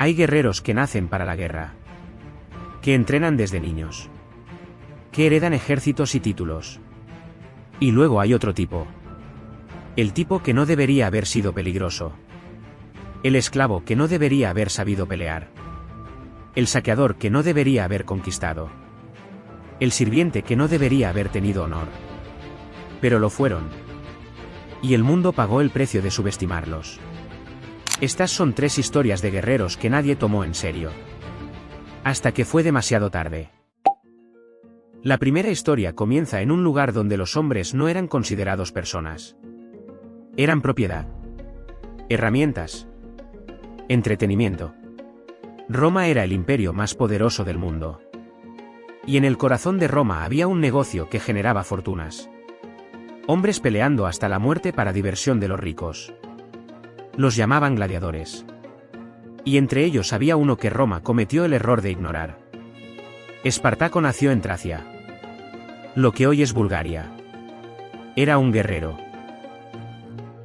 Hay guerreros que nacen para la guerra, que entrenan desde niños, que heredan ejércitos y títulos. Y luego hay otro tipo. El tipo que no debería haber sido peligroso. El esclavo que no debería haber sabido pelear. El saqueador que no debería haber conquistado. El sirviente que no debería haber tenido honor. Pero lo fueron. Y el mundo pagó el precio de subestimarlos. Estas son 3 historias de guerreros que nadie tomó en serio. Hasta que fue demasiado tarde. La primera historia comienza en un lugar donde los hombres no eran considerados personas. Eran propiedad. Herramientas. Entretenimiento. Roma era el imperio más poderoso del mundo. Y en el corazón de Roma había un negocio que generaba fortunas. Hombres peleando hasta la muerte para diversión de los ricos. Los llamaban gladiadores. Y entre ellos había uno que Roma cometió el error de ignorar. Espartaco nació en Tracia, lo que hoy es Bulgaria. Era un guerrero.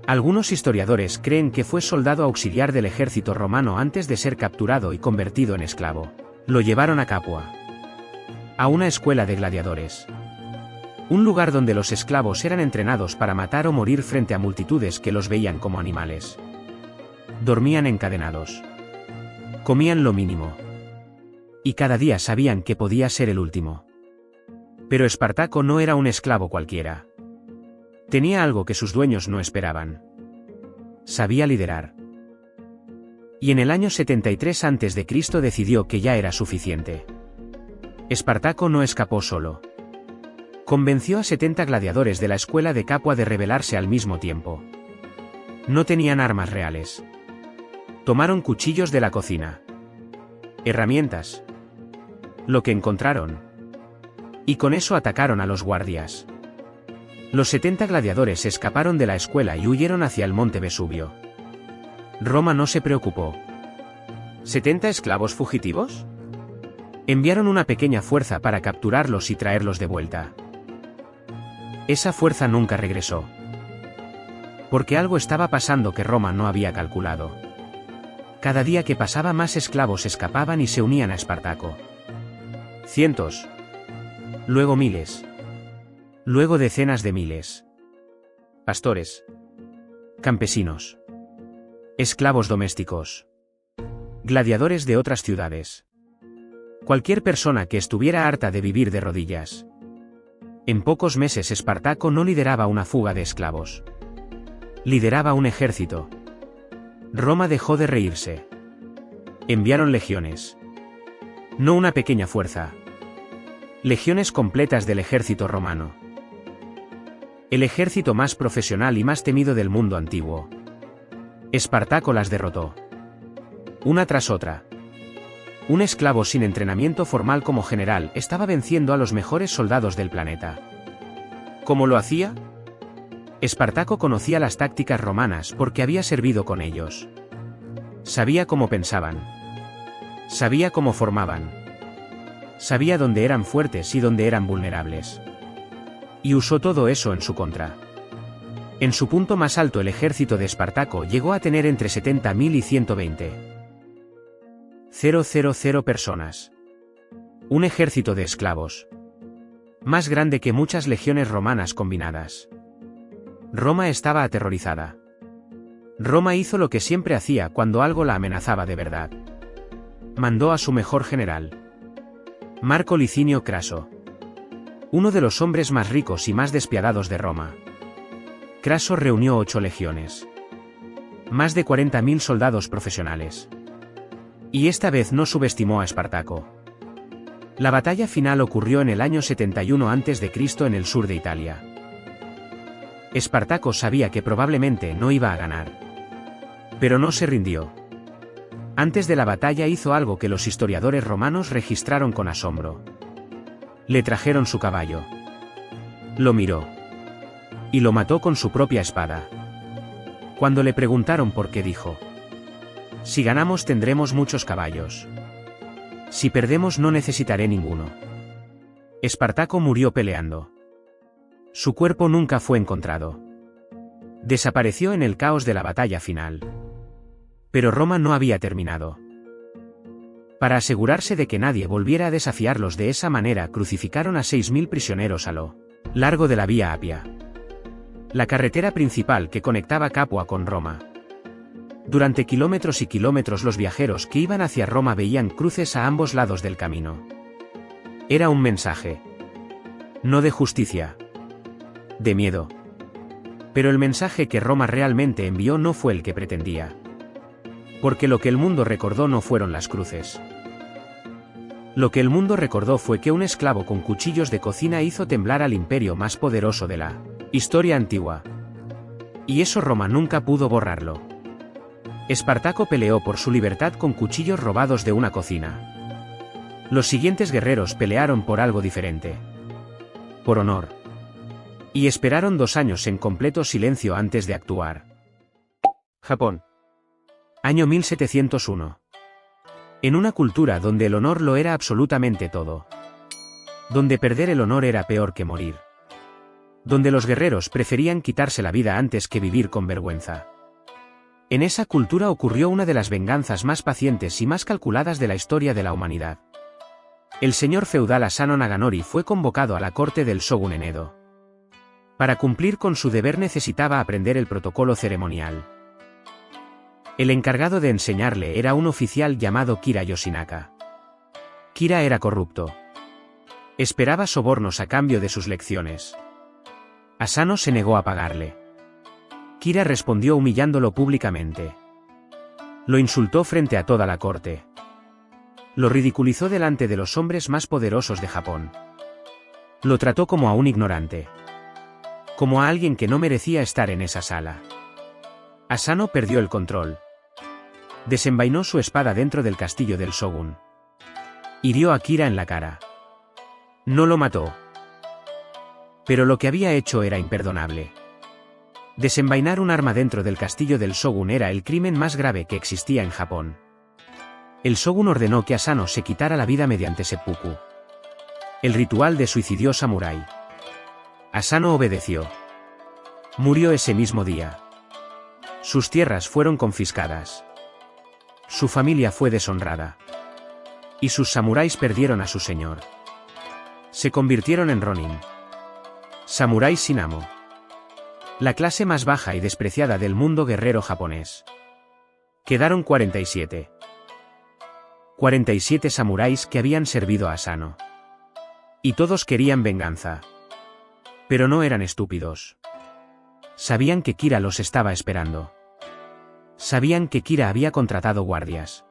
Algunos historiadores creen que fue soldado auxiliar del ejército romano antes de ser capturado y convertido en esclavo. Lo llevaron a Capua, a una escuela de gladiadores. Un lugar donde los esclavos eran entrenados para matar o morir frente a multitudes que los veían como animales. Dormían encadenados. Comían lo mínimo. Y cada día sabían que podía ser el último. Pero Espartaco no era un esclavo cualquiera. Tenía algo que sus dueños no esperaban. Sabía liderar. Y en el año 73 a.C. decidió que ya era suficiente. Espartaco no escapó solo. Convenció a 70 gladiadores de la escuela de Capua de rebelarse al mismo tiempo. No tenían armas reales. Tomaron cuchillos de la cocina. Herramientas. Lo que encontraron. Y con eso atacaron a los guardias. Los 70 gladiadores escaparon de la escuela y huyeron hacia el monte Vesubio. Roma no se preocupó. ¿70 esclavos fugitivos? Enviaron una pequeña fuerza para capturarlos y traerlos de vuelta. Esa fuerza nunca regresó. Porque algo estaba pasando que Roma no había calculado. Cada día que pasaba más esclavos escapaban y se unían a Espartaco. Cientos. Luego miles. Luego decenas de miles. Pastores. Campesinos. Esclavos domésticos. Gladiadores de otras ciudades. Cualquier persona que estuviera harta de vivir de rodillas. En pocos meses Espartaco no lideraba una fuga de esclavos. Lideraba un ejército. Roma dejó de reírse. Enviaron legiones. No una pequeña fuerza. Legiones completas del ejército romano. El ejército más profesional y más temido del mundo antiguo. Espartaco las derrotó. Una tras otra. Un esclavo sin entrenamiento formal como general estaba venciendo a los mejores soldados del planeta. ¿Cómo lo hacía? Espartaco conocía las tácticas romanas porque había servido con ellos. Sabía cómo pensaban. Sabía cómo formaban. Sabía dónde eran fuertes y dónde eran vulnerables. Y usó todo eso en su contra. En su punto más alto el ejército de Espartaco llegó a tener entre 70.000 y 120.000 personas. Un ejército de esclavos. Más grande que muchas legiones romanas combinadas. Roma estaba aterrorizada. Roma hizo lo que siempre hacía cuando algo la amenazaba de verdad. Mandó a su mejor general. Marco Licinio Craso. Uno de los hombres más ricos y más despiadados de Roma. Craso reunió 8 legiones. Más de 40.000 soldados profesionales. Y esta vez no subestimó a Espartaco. La batalla final ocurrió en el año 71 a.C. en el sur de Italia. Espartaco sabía que probablemente no iba a ganar. Pero no se rindió. Antes de la batalla hizo algo que los historiadores romanos registraron con asombro. Le trajeron su caballo. Lo miró. Y lo mató con su propia espada. Cuando le preguntaron por qué dijo: si ganamos tendremos muchos caballos. Si perdemos no necesitaré ninguno. Espartaco murió peleando. Su cuerpo nunca fue encontrado. Desapareció en el caos de la batalla final. Pero Roma no había terminado. Para asegurarse de que nadie volviera a desafiarlos de esa manera, crucificaron a 6.000 prisioneros a lo largo de la Vía Apia, la carretera principal que conectaba Capua con Roma. Durante kilómetros y kilómetros los viajeros que iban hacia Roma veían cruces a ambos lados del camino. Era un mensaje, no de justicia, de miedo. Pero el mensaje que Roma realmente envió no fue el que pretendía. Porque lo que el mundo recordó no fueron las cruces. Lo que el mundo recordó fue que un esclavo con cuchillos de cocina hizo temblar al imperio más poderoso de la historia antigua. Y eso Roma nunca pudo borrarlo. Espartaco peleó por su libertad con cuchillos robados de una cocina. Los siguientes guerreros pelearon por algo diferente. Por honor. Y esperaron 2 años en completo silencio antes de actuar. Japón. Año 1701. En una cultura donde el honor lo era absolutamente todo. Donde perder el honor era peor que morir. Donde los guerreros preferían quitarse la vida antes que vivir con vergüenza. En esa cultura ocurrió una de las venganzas más pacientes y más calculadas de la historia de la humanidad. El señor feudal Asano Naganori fue convocado a la corte del shogun en Edo. Para cumplir con su deber necesitaba aprender el protocolo ceremonial. El encargado de enseñarle era un oficial llamado Kira Yoshinaka. Kira era corrupto. Esperaba sobornos a cambio de sus lecciones. Asano se negó a pagarle. Kira respondió humillándolo públicamente. Lo insultó frente a toda la corte. Lo ridiculizó delante de los hombres más poderosos de Japón. Lo trató como a un ignorante. Como a alguien que no merecía estar en esa sala. Asano perdió el control. Desenvainó su espada dentro del castillo del shogun. Hirió a Kira en la cara. No lo mató. Pero lo que había hecho era imperdonable. Desenvainar un arma dentro del castillo del shogun era el crimen más grave que existía en Japón. El shogun ordenó que Asano se quitara la vida mediante seppuku. El ritual de suicidio samurái. Asano obedeció. Murió ese mismo día. Sus tierras fueron confiscadas. Su familia fue deshonrada. Y sus samuráis perdieron a su señor. Se convirtieron en ronin. Samuráis sin amo. La clase más baja y despreciada del mundo guerrero japonés. Quedaron 47. 47 samuráis que habían servido a Asano. Y todos querían venganza. Pero no eran estúpidos. Sabían que Kira los estaba esperando. Sabían que Kira había contratado guardias.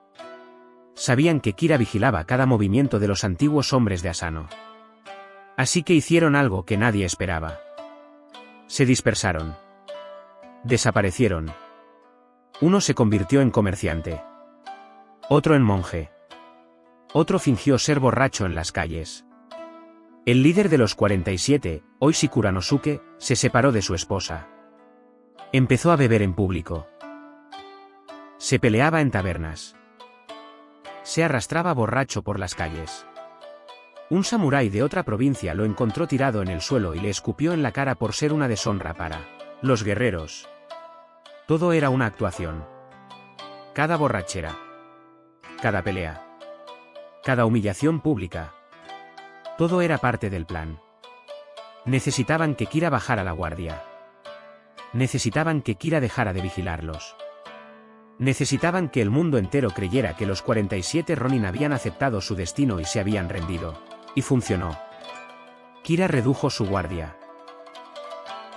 Sabían que Kira vigilaba cada movimiento de los antiguos hombres de Asano. Así que hicieron algo que nadie esperaba. Se dispersaron. Desaparecieron. Uno se convirtió en comerciante. Otro en monje. Otro fingió ser borracho en las calles. El líder de los 47, Oishi Kuranosuke, se separó de su esposa. Empezó a beber en público. Se peleaba en tabernas. Se arrastraba borracho por las calles. Un samurái de otra provincia lo encontró tirado en el suelo y le escupió en la cara por ser una deshonra para los guerreros. Todo era una actuación. Cada borrachera. Cada pelea. Cada humillación pública. Todo era parte del plan. Necesitaban que Kira bajara la guardia. Necesitaban que Kira dejara de vigilarlos. Necesitaban que el mundo entero creyera que los 47 ronin habían aceptado su destino y se habían rendido. Y funcionó. Kira redujo su guardia.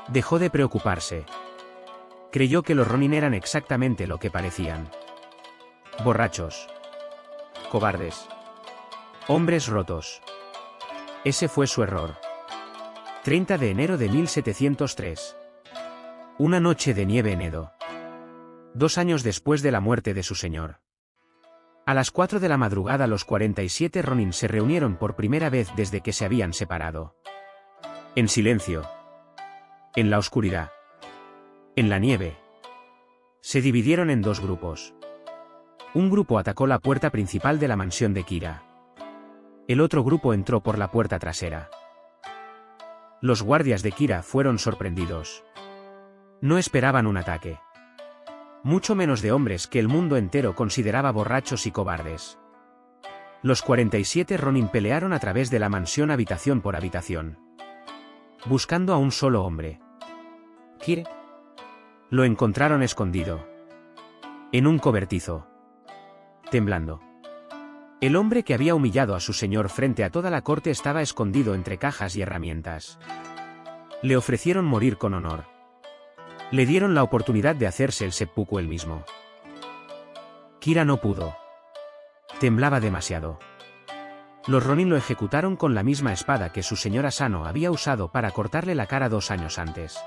Dejó de preocuparse. Creyó que los ronin eran exactamente lo que parecían. Borrachos. Cobardes. Hombres rotos. Ese fue su error. 30 de enero de 1703. Una noche de nieve en Edo. 2 años después de la muerte de su señor. A las 4 de la madrugada los 47 ronin se reunieron por primera vez desde que se habían separado. En silencio. En la oscuridad. En la nieve. Se dividieron en 2 grupos. Un grupo atacó la puerta principal de la mansión de Kira. El otro grupo entró por la puerta trasera. Los guardias de Kira fueron sorprendidos. No esperaban un ataque. Mucho menos de hombres que el mundo entero consideraba borrachos y cobardes. Los 47 Ronin pelearon a través de la mansión habitación por habitación, buscando a un solo hombre. Kira. Lo encontraron escondido en un cobertizo, temblando. El hombre que había humillado a su señor frente a toda la corte estaba escondido entre cajas y herramientas. Le ofrecieron morir con honor. Le dieron la oportunidad de hacerse el seppuku él mismo. Kira no pudo. Temblaba demasiado. Los Ronin lo ejecutaron con la misma espada que su señor Asano había usado para cortarle la cara 2 años antes.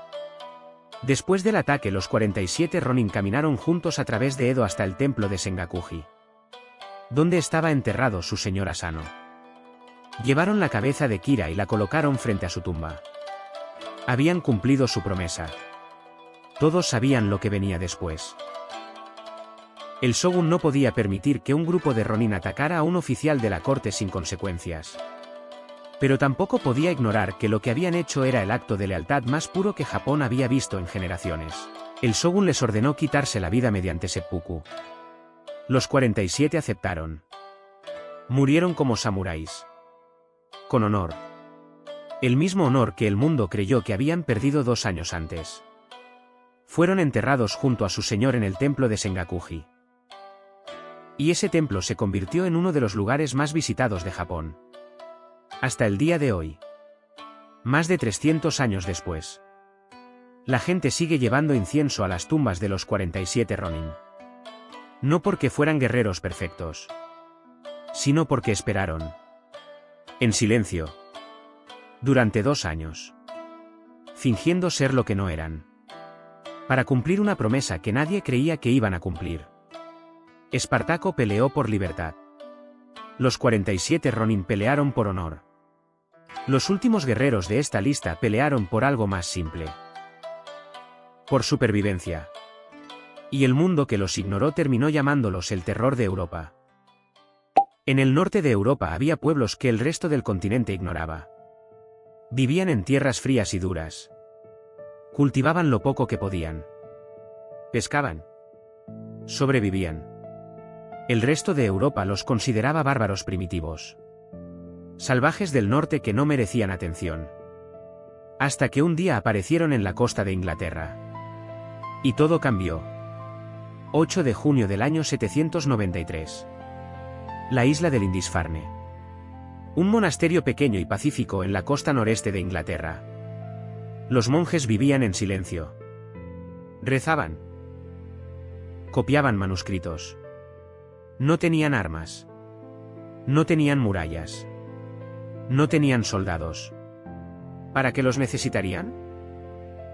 Después del ataque, los 47 Ronin caminaron juntos a través de Edo hasta el templo de Sengakuji, donde estaba enterrado su señor Asano. Llevaron la cabeza de Kira y la colocaron frente a su tumba. Habían cumplido su promesa. Todos sabían lo que venía después. El shogun no podía permitir que un grupo de Ronin atacara a un oficial de la corte sin consecuencias. Pero tampoco podía ignorar que lo que habían hecho era el acto de lealtad más puro que Japón había visto en generaciones. El shogun les ordenó quitarse la vida mediante seppuku. Los 47 aceptaron. Murieron como samuráis. Con honor. El mismo honor que el mundo creyó que habían perdido 2 años antes. Fueron enterrados junto a su señor en el templo de Sengakuji. Y ese templo se convirtió en uno de los lugares más visitados de Japón. Hasta el día de hoy. Más de 300 años después. La gente sigue llevando incienso a las tumbas de los 47 Ronin. No porque fueran guerreros perfectos, sino porque esperaron. En silencio. Durante 2 años. Fingiendo ser lo que no eran. Para cumplir una promesa que nadie creía que iban a cumplir. Espartaco peleó por libertad. Los 47 Ronin pelearon por honor. Los últimos guerreros de esta lista pelearon por algo más simple. Por supervivencia. Y el mundo que los ignoró terminó llamándolos el terror de Europa. En el norte de Europa había pueblos que el resto del continente ignoraba. Vivían en tierras frías y duras. Cultivaban lo poco que podían. Pescaban. Sobrevivían. El resto de Europa los consideraba bárbaros primitivos. Salvajes del norte que no merecían atención. Hasta que un día aparecieron en la costa de Inglaterra. Y todo cambió. 8 de junio del año 793. La isla del Lindisfarne. Un monasterio pequeño y pacífico en la costa noreste de Inglaterra. Los monjes vivían en silencio. Rezaban. Copiaban manuscritos. No tenían armas. No tenían murallas. No tenían soldados. ¿Para qué los necesitarían?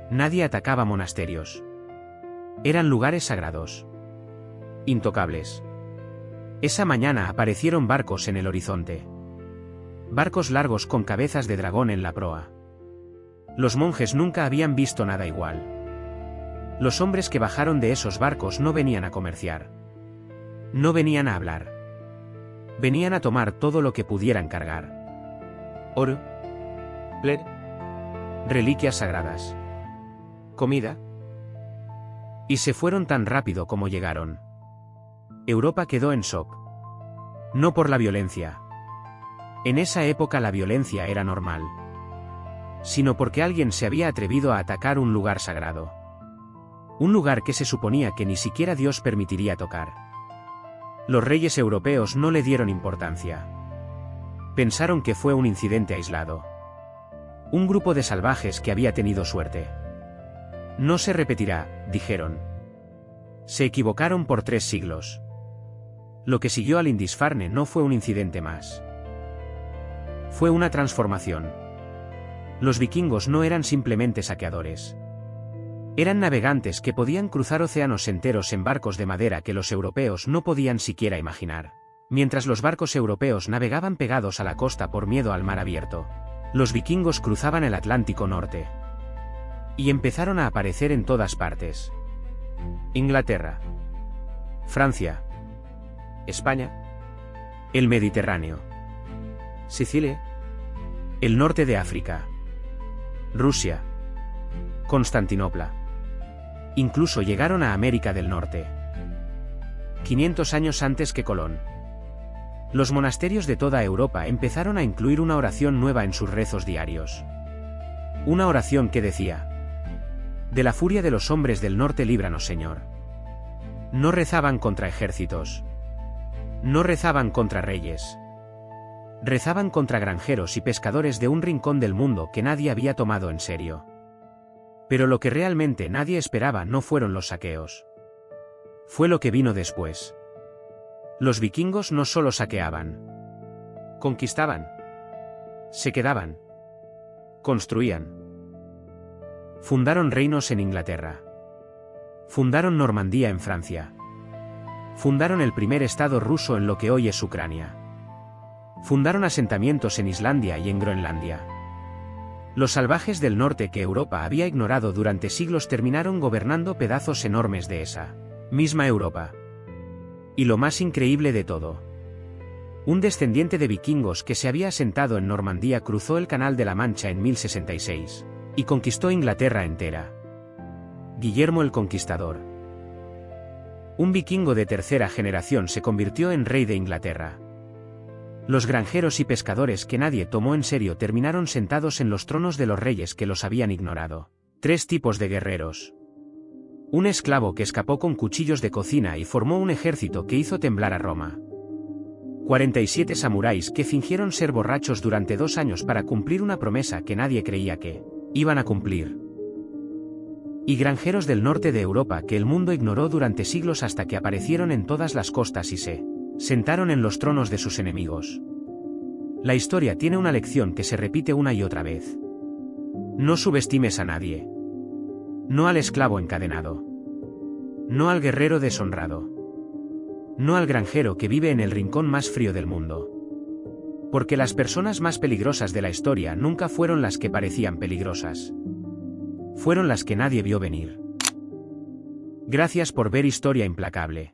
Nadie atacaba monasterios. Eran lugares sagrados. Intocables. Esa mañana aparecieron barcos en el horizonte. Barcos largos con cabezas de dragón en la proa. Los monjes nunca habían visto nada igual. Los hombres que bajaron de esos barcos no venían a comerciar. No venían a hablar. Venían a tomar todo lo que pudieran cargar. Oro. Reliquias sagradas. Comida. Y se fueron tan rápido como llegaron. Europa quedó en shock. No por la violencia. En esa época la violencia era normal. Sino porque alguien se había atrevido a atacar un lugar sagrado. Un lugar que se suponía que ni siquiera Dios permitiría tocar. Los reyes europeos no le dieron importancia. Pensaron que fue un incidente aislado. Un grupo de salvajes que había tenido suerte. No se repetirá, dijeron. Se equivocaron por 3 siglos. Lo que siguió al Lindisfarne no fue un incidente más. Fue una transformación. Los vikingos no eran simplemente saqueadores. Eran navegantes que podían cruzar océanos enteros en barcos de madera que los europeos no podían siquiera imaginar. Mientras los barcos europeos navegaban pegados a la costa por miedo al mar abierto, los vikingos cruzaban el Atlántico Norte. Y empezaron a aparecer en todas partes. Inglaterra. Francia. España. El Mediterráneo. Sicilia. El norte de África. Rusia. Constantinopla. Incluso llegaron a América del Norte. 500 años antes que Colón. Los monasterios de toda Europa empezaron a incluir una oración nueva en sus rezos diarios. Una oración que decía: de la furia de los hombres del norte líbranos, Señor. No rezaban contra ejércitos. No rezaban contra reyes. Rezaban contra granjeros y pescadores de un rincón del mundo que nadie había tomado en serio. Pero lo que realmente nadie esperaba no fueron los saqueos. Fue lo que vino después. Los vikingos no solo saqueaban, conquistaban, se quedaban, construían. Fundaron reinos en Inglaterra. Fundaron Normandía en Francia. Fundaron el primer estado ruso en lo que hoy es Ucrania. Fundaron asentamientos en Islandia y en Groenlandia. Los salvajes del norte que Europa había ignorado durante siglos terminaron gobernando pedazos enormes de esa misma Europa. Y lo más increíble de todo: un descendiente de vikingos que se había asentado en Normandía cruzó el Canal de la Mancha en 1066 y conquistó Inglaterra entera. Guillermo el Conquistador. Un vikingo de tercera generación se convirtió en rey de Inglaterra. Los granjeros y pescadores que nadie tomó en serio terminaron sentados en los tronos de los reyes que los habían ignorado. 3 tipos de guerreros. Un esclavo que escapó con cuchillos de cocina y formó un ejército que hizo temblar a Roma. 47 samuráis que fingieron ser borrachos durante 2 años para cumplir una promesa que nadie creía que iban a cumplir. Y granjeros del norte de Europa que el mundo ignoró durante siglos hasta que aparecieron en todas las costas y se sentaron en los tronos de sus enemigos. La historia tiene una lección que se repite una y otra vez. No subestimes a nadie. No al esclavo encadenado. No al guerrero deshonrado. No al granjero que vive en el rincón más frío del mundo. Porque las personas más peligrosas de la historia nunca fueron las que parecían peligrosas. Fueron las que nadie vio venir. Gracias por ver Historia Implacable.